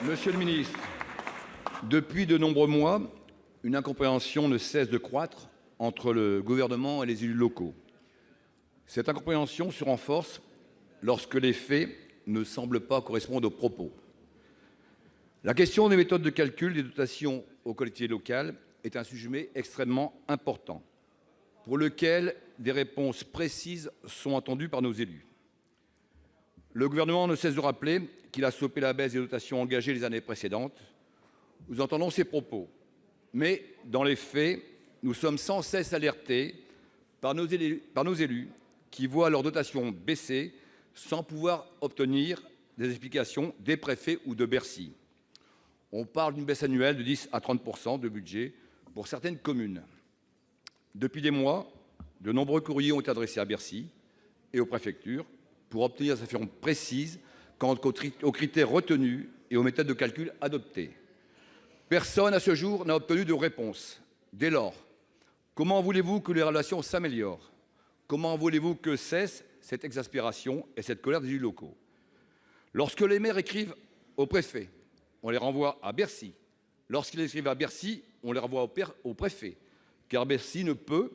Monsieur le ministre, depuis de nombreux mois, une incompréhension ne cesse de croître entre le Gouvernement et les élus locaux. Cette incompréhension se renforce lorsque les faits ne semblent pas correspondre aux propos. La question des méthodes de calcul des dotations aux collectivités locales est un sujet extrêmement important, pour lequel des réponses précises sont attendues par nos élus. Le Gouvernement ne cesse de rappeler qu'il a stoppé la baisse des dotations engagées les années précédentes. Nous entendons ces propos, mais dans les faits, nous sommes sans cesse alertés par nos élus qui voient leurs dotations baisser sans pouvoir obtenir des explications des préfets ou de Bercy. On parle d'une baisse annuelle de 10 à 30 % de budget pour certaines communes. Depuis des mois, de nombreux courriers ont été adressés à Bercy et aux préfectures pour obtenir des informations précises quant aux critères retenus et aux méthodes de calcul adoptées. Personne à ce jour n'a obtenu de réponse. Dès lors, comment voulez-vous que les relations s'améliorent? Comment voulez-vous que cesse cette exaspération et cette colère des élus locaux? Lorsque les maires écrivent au préfet, on les renvoie à Bercy. Lorsqu'ils écrivent à Bercy, on les renvoie au préfet, car Bercy ne peut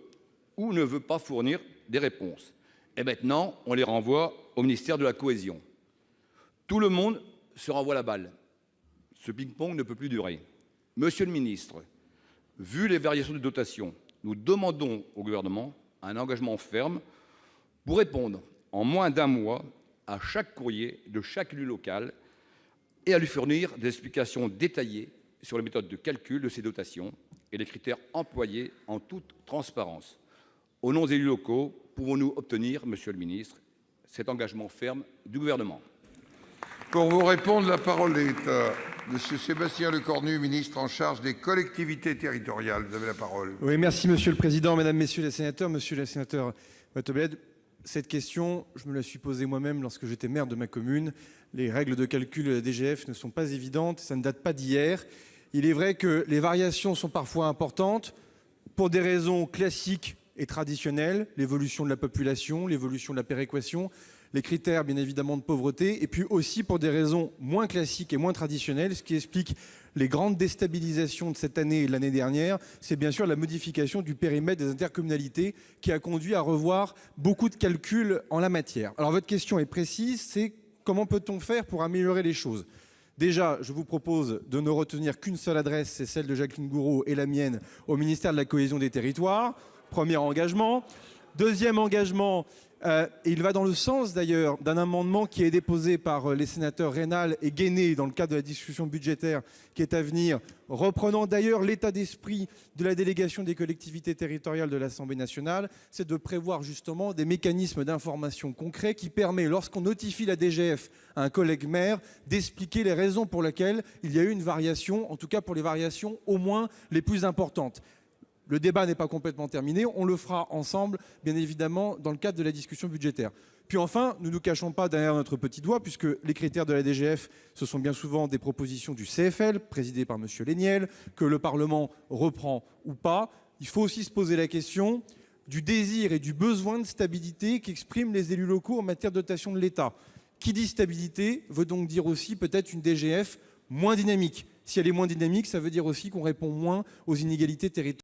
ou ne veut pas fournir des réponses. Et maintenant, on les renvoie au ministère de la Cohésion. Tout le monde se renvoie la balle. Ce ping-pong ne peut plus durer. Monsieur le ministre, vu les variations de dotation, nous demandons au Gouvernement un engagement ferme pour répondre en moins d'un mois à chaque courrier de chaque élu local et à lui fournir des explications détaillées sur les méthodes de calcul de ces dotations et les critères employés en toute transparence. Au nom des élus locaux, pouvons-nous obtenir, monsieur le ministre, cet engagement ferme du Gouvernement? Pour vous répondre, la parole est à M. Sébastien Lecornu, ministre en charge des collectivités territoriales. Vous avez la parole. Oui, merci Monsieur le Président, Mesdames, Messieurs les sénateurs. Monsieur le sénateur Wattebled, cette question, je me la suis posée moi-même lorsque j'étais maire de ma commune. Les règles de calcul de la DGF ne sont pas évidentes, ça ne date pas d'hier. Il est vrai que les variations sont parfois importantes pour des raisons classiques et traditionnelles, l'évolution de la population, l'évolution de la péréquation, les critères bien évidemment de pauvreté, et puis aussi pour des raisons moins classiques et moins traditionnelles, ce qui explique les grandes déstabilisations de cette année et de l'année dernière, c'est bien sûr la modification du périmètre des intercommunalités qui a conduit à revoir beaucoup de calculs en la matière. Alors votre question est précise, c'est comment peut-on faire pour améliorer les choses? Déjà, je vous propose de ne retenir qu'une seule adresse, c'est celle de Jacqueline Gourault et la mienne au ministère de la Cohésion des Territoires. Premier engagement. Deuxième engagement, il va dans le sens d'ailleurs d'un amendement qui est déposé par les sénateurs Raynal et Guéné dans le cadre de la discussion budgétaire qui est à venir, reprenant d'ailleurs l'état d'esprit de la délégation des collectivités territoriales de l'Assemblée nationale, c'est de prévoir justement des mécanismes d'information concrets qui permettent, lorsqu'on notifie la DGF à un collègue maire, d'expliquer les raisons pour lesquelles il y a eu une variation, en tout cas pour les variations au moins les plus importantes. Le débat n'est pas complètement terminé, on le fera ensemble, bien évidemment, dans le cadre de la discussion budgétaire. Puis enfin, nous ne nous cachons pas derrière notre petit doigt, puisque les critères de la DGF, ce sont bien souvent des propositions du CFL, présidé par M. Léniel, que le Parlement reprend ou pas. Il faut aussi se poser la question du désir et du besoin de stabilité qu'expriment les élus locaux en matière de dotation de l'État. Qui dit stabilité veut donc dire aussi peut-être une DGF moins dynamique. Si elle est moins dynamique, ça veut dire aussi qu'on répond moins aux inégalités territoriales.